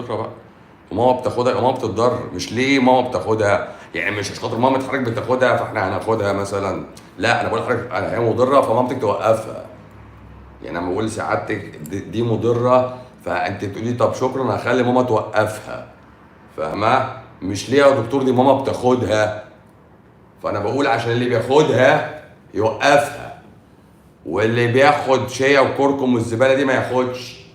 بكره بقى. وماما بتاخدها، ماما بتتضرر. مش ليه ماما بتاخدها؟ يعني مش عشان خاطر ماما حضرتك بتاخدها فاحنا هناخدها مثلا. لا، انا بقول لحضرتك انا هي مضره فمامتك توقفها. يعني انا بقول لسعادتك دي مضره، فانت تقولي طب شكرا هخلي ماما توقفها. فاهمه؟ مش ليه يا دكتور دي ماما بتاخدها. فانا بقول عشان اللي بياخدها يوقفها، واللي بياخد شيا وكركم والزباله دي ما ياخدش،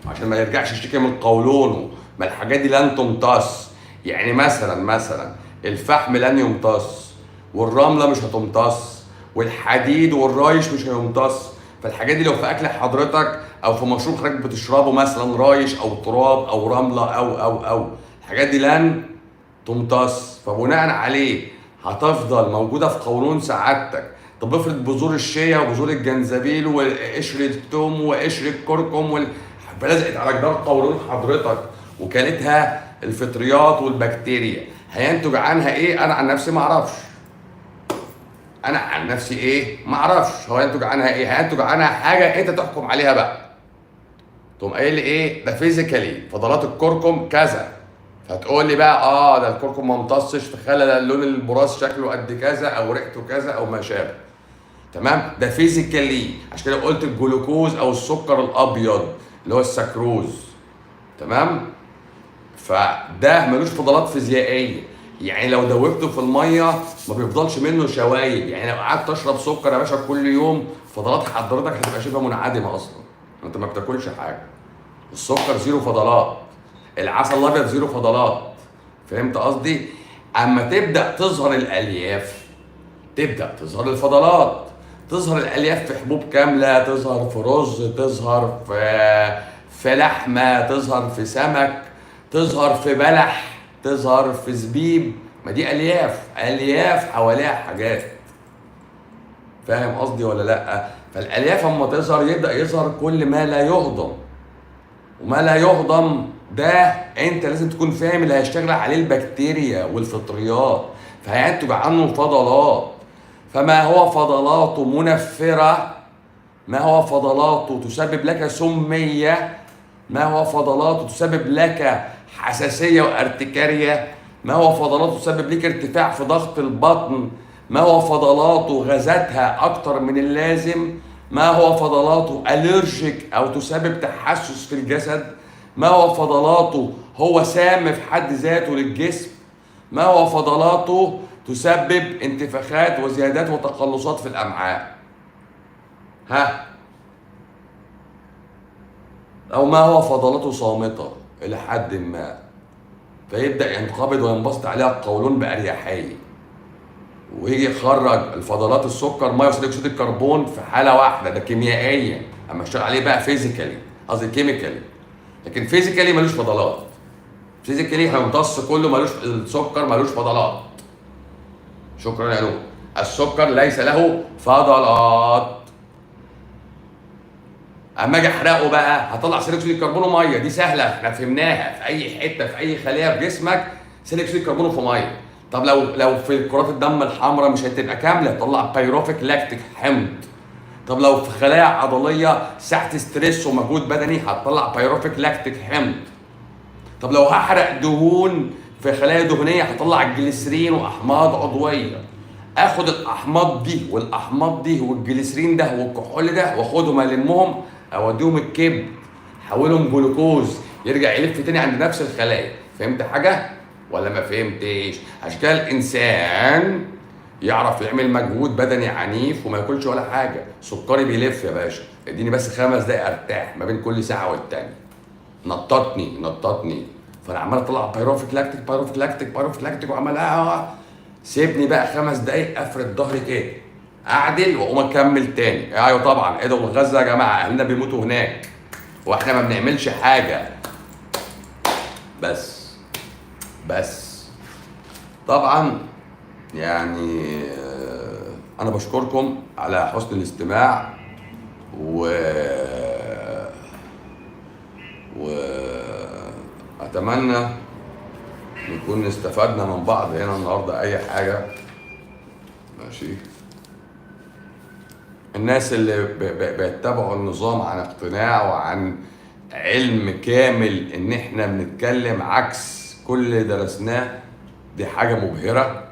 عشان ما يرجعش يشتكي من قولونه. ما الحاجات دي لن تمتص. يعني مثلا الفحم لن يمتص، والرمله مش هتمتص، والحديد والرايش مش هيمتص. فالحاجات دي لو في اكل حضرتك او في مشروب حضرتك بتشربه مثلا رايش او تراب او رمله او الحاجات دي لن تمتص. فبناء عليه هتفضل موجوده في قولون سعادتك. طب افرض بذور الشيا وبذور الجنزبيل وقشر الثوم وقشر الكركم فلزقت على جدار قولون حضرتك وكلتها الفطريات والبكتيريا، هينتج عنها ايه؟ انا عن نفسي ما اعرفش. انا عن نفسي ايه؟ ما اعرفش. هو ينتج عنها ايه؟ هينتج عنها حاجه انت تحكم عليها بقى. تقوم قايل لي ايه؟ ده فيزيكالي فضلات الكركم كذا. فتقول لي بقى ده الكركم ما امتصش فخلى اللون البراز شكله قد كذا او ريحته كذا او ما شابه. تمام؟ ده فيزيكالي. عشان كده قلت الجلوكوز او السكر الابيض اللي هو السكروز. تمام؟ فده ملوش فضلات فيزيائيه. يعني لو دوبته في الميه ما بيفضلش منه شوايب. يعني لو قعدت تشرب سكر يا باشا كل يوم فضلات حضرتك هتبقى شبه منعدمه اصلا. انت ما بتاكلش حاجه. السكر زيرو فضلات، العسل الابيض زيرو فضلات. فهمت قصدي؟ اما تبدا تظهر الالياف تبدا تظهر الفضلات. تظهر الالياف في حبوب كامله، تظهر في رز، تظهر في لحمه، تظهر في سمك، تظهر في بلح، تظهر في زبيب. ما دي الياف، الياف حواليها حاجات. فاهم قصدي ولا لا؟ فالالياف اما تظهر يبدا يظهر كل ما لا يهضم. وما لا يهضم ده انت لازم تكون فاهم اللي هيشتغل عليه البكتيريا والفطريات، فهينتج عنه فضلات. فما هو فضلاته منفرة، ما هو فضلاته تسبب لك سمية، ما هو فضلاته تسبب لك حساسية وارتكارية، ما هو فضلاته تسبب لك ارتفاع في ضغط البطن، ما هو فضلاته غازاتها أكتر من اللازم، ما هو فضلاته أليرجيك أو تسبب تحسس في الجسد، ما هو فضلاته هو سام في حد ذاته للجسم، ما هو فضلاته تسبب انتفاخات وزيادات وتقلصات في الأمعاء. ها؟ أو ما هو فضلاته صامتة إلى حد ما، فيبدأ ينقبض وينبسط عليها القولون بأريحية، ويجي يخرج الفضلات السكر ميه وثاني اكسيد الكربون في حاله واحده. ده كيميائيا. اما اشتغل عليه بقى فيزيكالي، قصدي كيميكالي. لكن فيزيكالي ملوش فضلات. فيزيكالي هيمتص كله، ملوش السكر ملوش فضلات. شكرا يا نور. السكر ليس له فضلات. اما اجي احرقه بقى هطلع ثاني اكسيد الكربون وميه. دي سهله احنا فهمناها. في اي حته في اي خليه في جسمك ثاني اكسيد الكربون في ميه. طب لو في كرات الدم الحمراء مش هتبقى كامله، تطلع بيروفيك لاكتيك حمض. طب لو في خلايا عضليه ساعه ستريس ومجهود بدني هتطلع بيروفيك لاكتيك حمض. طب لو هحرق دهون في خلايا دهنيه هطلع الجليسرين واحماض عضويه. اخد الاحماض دي والاحماض دي والجليسرين ده والكحول ده واخدهم المهم اوديهم الكبد، احولهم جلوكوز يرجع يلف تاني عند نفس الخلايا. فهمت حاجه ولا ما فهمتش؟ عشان كده الانسان يعرف يعمل مجهود بدني عنيف وما ياكلش ولا حاجه. سكري بيلف يا باشا، اديني بس 5 دقايق ارتاح ما بين كل ساعه والتانيه. نططني. فانا عمال اطلع بيروفيك لاكتيك بيروفيك لاكتيك بيروفيك لاكتيك وعمال سيبني بقى 5 دقايق افرد ظهري كده، اعدل واقوم اكمل تاني. ايوه طبعا ادعوا لغزه يا جماعه، اهلنا بيموتوا هناك واحنا ما بنعملش حاجه. بس طبعا يعني انا بشكركم على حسن الاستماع و واتمنى نكون استفدنا من بعض هنا النهارده اي حاجه. ماشي. الناس اللي بيتبعوا النظام عن اقتناع وعن علم كامل ان احنا بنتكلم عكس كل اللي درسناه، دي حاجة مبهرة.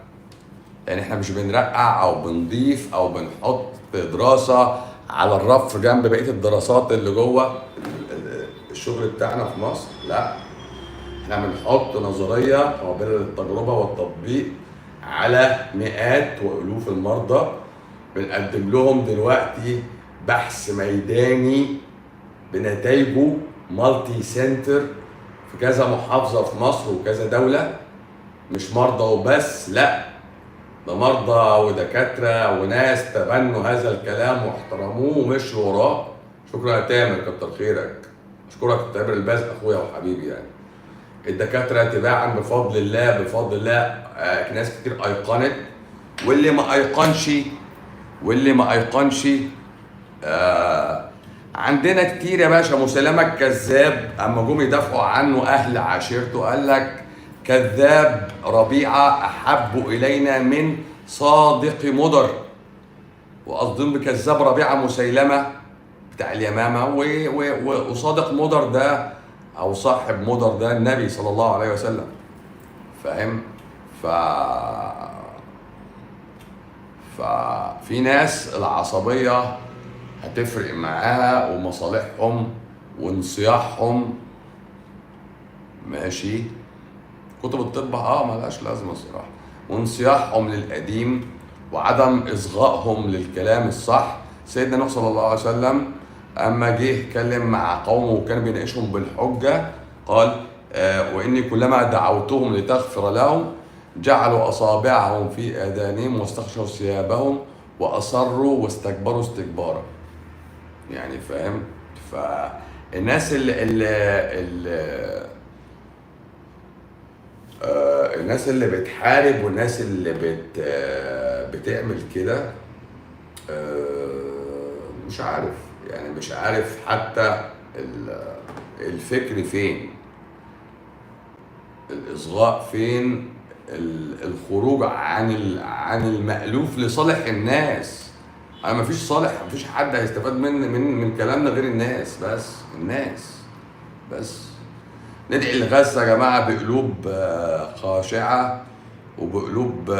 يعني احنا مش بنرقع او بنضيف او بنحط دراسة على الرف جنب بقية الدراسات اللي جوه الشغل بتاعنا في مصر، لا، احنا بنحط نظرية قابلة للتجربة والتطبيق على مئات والوف المرضى. بنقدم لهم دلوقتي بحث ميداني بنتائجه مالتي سنتر في كذا محافظة في مصر وكذا دولة. مش مرضى وبس، لا، ده مرضى ودكاترة وناس تبنوا هذا الكلام واحترموه ومشوا وراه. شكرا يا تامر، كتر خيرك. اشكرك يا تامر الباز، اخويا وحبيبي يعني. الدكاترة تباعا بفضل الله بفضل الله، ناس كتير ايقنت، واللي ما ايقنش آه عندنا كتير يا باشا. مسيلمة الكذاب اما جم يدافعوا عنه اهل عشيرته قال لك كذاب ربيعة احب الينا من صادق مضر. وقصدهم بكذاب ربيعة مسيلمة بتاع اليمامة، وصادق مضر ده او صاحب مضر ده النبي صلى الله عليه وسلم، فاهم؟ ف ففي ناس العصبية هتفرق معاها ومصالحهم وانصياحهم، ماشي. كتب الطب ملهاش لازمة الصراحة. وانصياحهم للقديم وعدم إصغائهم للكلام الصح. سيدنا نوح صلى الله عليه وسلم أما جه يتكلم مع قومه وكان بيناقشهم بالحجة قال وإني كلما دعوتهم لتغفر لهم جعلوا أصابعهم في آذانهم واستغشوا ثيابهم وأصروا واستكبروا استكبارا. يعني فاهم؟ فالناس الناس اللي بتحارب والناس اللي بتعمل كده، مش عارف يعني، مش عارف حتى الفكر فين، الإصغاء فين، الخروج عن المألوف لصالح الناس. انا مفيش صالح، مفيش حد هيستفاد من كلامنا غير الناس، بس الناس بس. ندعي لغزة يا جماعة بقلوب خاشعة وبقلوب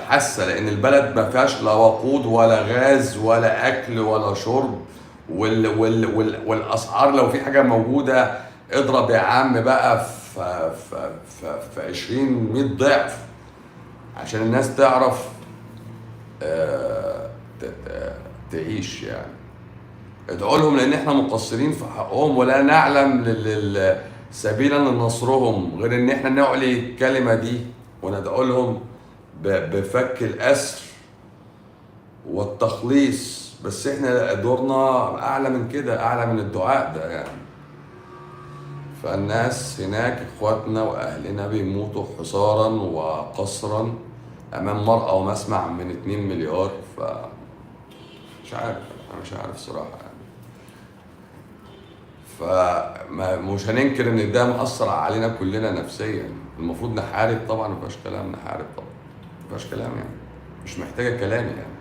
حاسة، لأن البلد ما فيهاش لا وقود ولا غاز ولا أكل ولا شرب. والأسعار لو في حاجة موجودة اضرب يا عم بقى في 20 100 ضعف عشان الناس تعرف تعيش يعني. ادعوا لهم لان احنا مقصرين في حقهم ولا نعلم سبيلا لنصرهم غير ان احنا نعلي الكلمه دي وندعو لهم بفك الاسر والتخليص. بس احنا دورنا اعلى من كده، اعلى من الدعاء ده يعني. فالناس هناك اخواتنا واهلنا بيموتوا حصارا وقصرا امام مرأى ومسمع من 2 مليار. مش عارف، انا مش عارف صراحه يعني. فمش هننكر ان ده مأثر علينا كلنا نفسيا. المفروض نحارب طبعا، ما فيهاش كلام، نحارب طبعا، ما فيهاش كلام يعني، مش محتاجه كلامي يعني،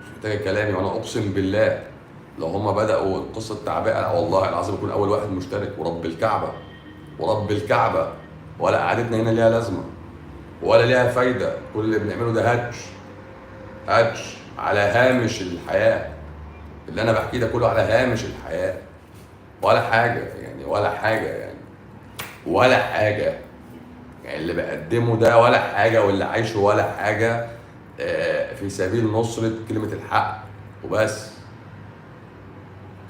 مش محتاجه كلامي. وانا اقسم بالله لو هما بدأوا قصه تعبئه والله العظيم يكون اول واحد مشترك، ورب الكعبه ورب الكعبه. ولا قعدتنا هنا ليها لازمه ولا ليها فايده. كل اللي بنعمله ده هدش على هامش الحياه. اللي انا بحكيه ده كله على هامش الحياه، ولا حاجه يعني، ولا حاجه يعني، ولا حاجه يعني. اللي بقدمه ده ولا حاجه، واللي عايشه ولا حاجه، في سبيل نصره كلمه الحق وبس،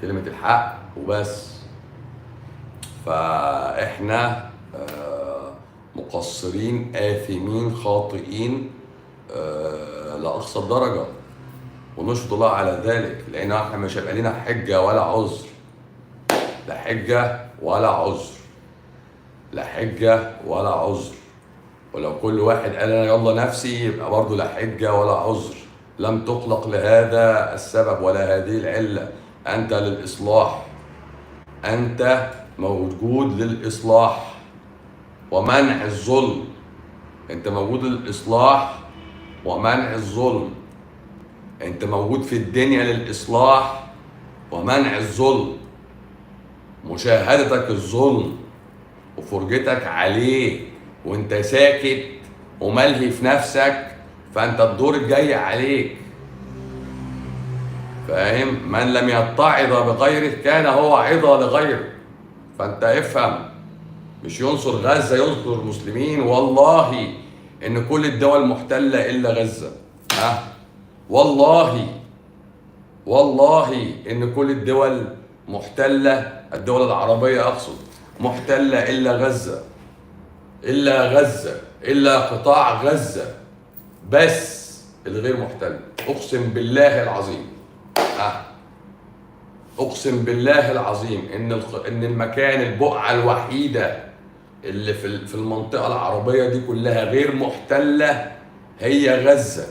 كلمه الحق وبس. فاحنا مقصرين آثمين خاطئين لأقصى الدرجة، ونشهد الله على ذلك. لأن احنا مش هيبقى لنا حجة ولا عذر، لا حجة ولا عذر، لا حجة ولا عذر. ولو كل واحد قال أنا يلا نفسي يبقى برضه لا حجة ولا عذر. لم تخلق لهذا السبب ولا هذه العلة. أنت للإصلاح، أنت موجود للإصلاح ومنع الظلم. أنت موجود للإصلاح ومنع الظلم. أنت موجود في الدنيا للإصلاح ومنع الظلم. مشاهدتك الظلم وفرجتك عليه وانت ساكت وملهي في نفسك، فانت الدور الجاي عليك. فاهم؟ من لم يتعظ بغيره كان هو عظة لغيره. فانت افهم، مش ينصر غزة ينصر المسلمين. والله ان كل الدول محتلة الا غزة. ها، والله ان كل الدول محتلة، الدول العربية اقصد، محتلة الا غزة، الا قطاع غزة بس الغير محتل. اقسم بالله العظيم، اقسم بالله العظيم ان المكان، البقعة الوحيدة اللي في المنطقة العربية دي كلها غير محتلة هي غزة.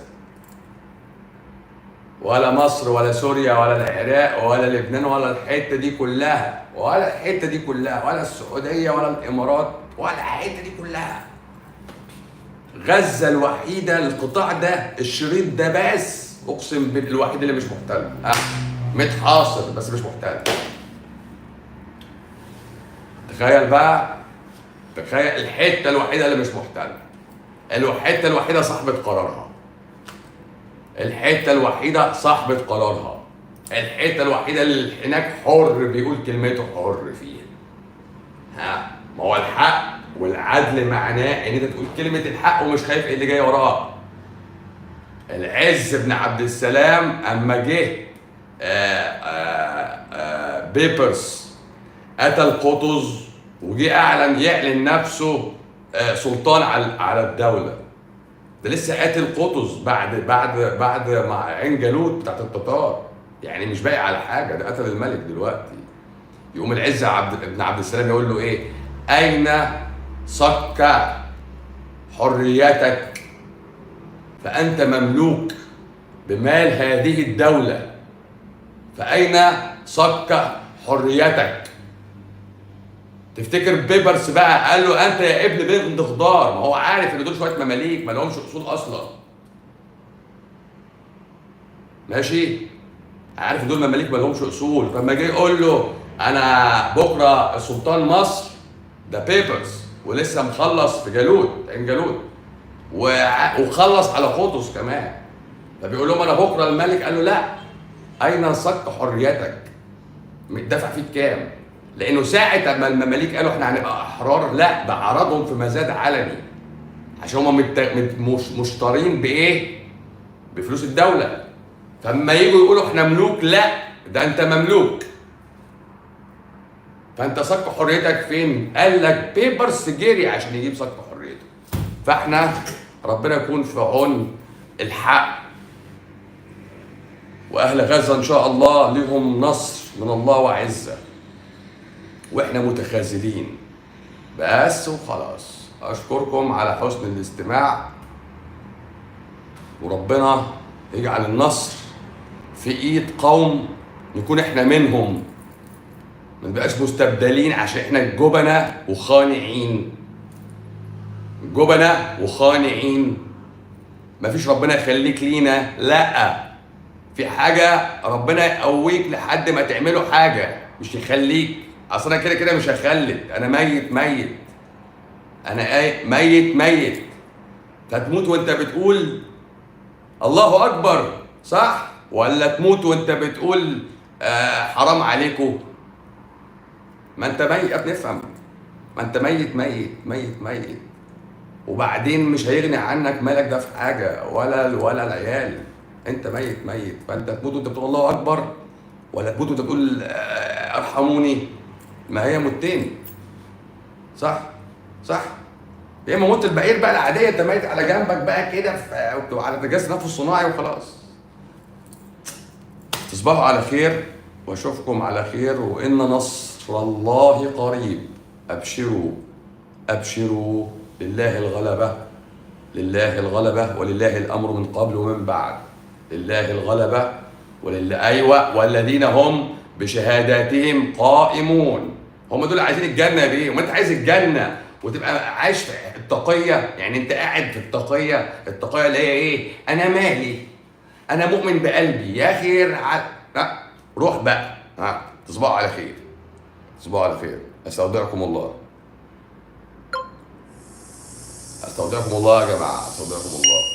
ولا مصر ولا سوريا ولا العراق ولا لبنان ولا الحتة دي كلها، ولا السعودية ولا الإمارات ولا الحتة دي كلها. غزة الوحيدة، القطاع ده، الشريط ده بس، أقسم بالله الوحيد اللي مش محتل. متحاصر بس مش محتل. تخيل بقى، تخيل الحتة الوحيدة اللي مش محتل، الحتة الوحيدة صاحبة قرارها، الحتة الوحيدة صاحبة قرارها، الحتة الوحيدة اللي هناك حر بيقول كلمته حر فيها. ما هو الحق والعدل معناه ان انت تقول كلمة الحق ومش خايف ايه اللي جاي وراها. العز بن عبد السلام اما جه بيبرس قتل قطز وجه يعلن نفسه سلطان على الدولة. ده لسه قاتل قطز بعد مع عين جالوت بتاعت التتار، يعني مش باقي على حاجة، ده قتل الملك دلوقتي. يقوم العز بن عبد السلام يقول له ايه؟ اين صك حريتك؟ فأنت مملوك بمال هذه الدولة، فأين صك حريتك؟ تفتكر بيبرس بقى قال له أنت يا ابن بنت خضار؟ ما هو عارف إن دول شوية مماليك ما لهمش أصول أصلا. ماشي؟ عارف إن دول مماليك ما لهمش أصول، فلما جه يقول له أنا بكرة سلطان مصر، ده بيبرس ولسه مخلص في جالوت، عين جالوت، وخلص على قطز كمان. فبيقول لهم انا بكره الملك. قال له لا، اين صك حريتك؟ دفع فيك كام؟ لانه ساعه ما المماليك قالوا احنا هنبقى احرار، لا، ده عرضهم في مزاد علني عشان هم مشترين بايه؟ بفلوس الدوله. فاما يجوا يقولوا احنا ملوك، لا، ده انت مملوك. فانت صك حريتك فين؟ قال لك بيبرس جري عشان يجيب صك حريته. فاحنا ربنا يكون في عون الحق، واهل غزه ان شاء الله لهم نصر من الله وعزه، واحنا متخاذلين بس وخلاص. اشكركم على حسن الاستماع، وربنا يجعل النصر في ايد قوم نكون احنا منهم، ما نبقاش مستبدلين عشان احنا جبنة وخانعين، جبنة وخانعين. مفيش ربنا يخليك لينا، لا، في حاجة ربنا يقويك لحد ما تعملوا حاجة، مش يخليك. اصل انا كده مش هخلد، انا ميت، انا ميت. هتموت وانت بتقول الله اكبر، صح؟ ولا تموت وانت بتقول حرام عليكم؟ ما انت ميت يا ابني، افهم، ما انت ميت. وبعدين مش هيغني عنك مالك ده في حاجه، ولا العيال. انت ميت. فانت تموت وانت بتقول الله اكبر، ولا تموت وانت بتقول ارحموني؟ ما هي موتين، صح؟ يا اما موت البعير بقى العاديه، انت ميت على جنبك بقى كده على جهاز نفس صناعي وخلاص. تصبحوا على خير واشوفكم على خير، وان نصر الله قريب. ابشروا، لله الغلبة ولله الأمر من قبل ومن بعد. لله الغلبة أيوة، والذين هم بشهاداتهم قائمون. هم دول عايزين الجنة بيه. وما أنت عايز الجنة وتبقى عايش في التقية، يعني أنت قاعد في التقية اللي هي إيه؟ أنا مالي، أنا مؤمن بقلبي يا خير. روح بقى، تصبحوا على خير. تصبحوا على خير. استودعكم الله. استودعكم الله يا جماعه، استودعكم الله.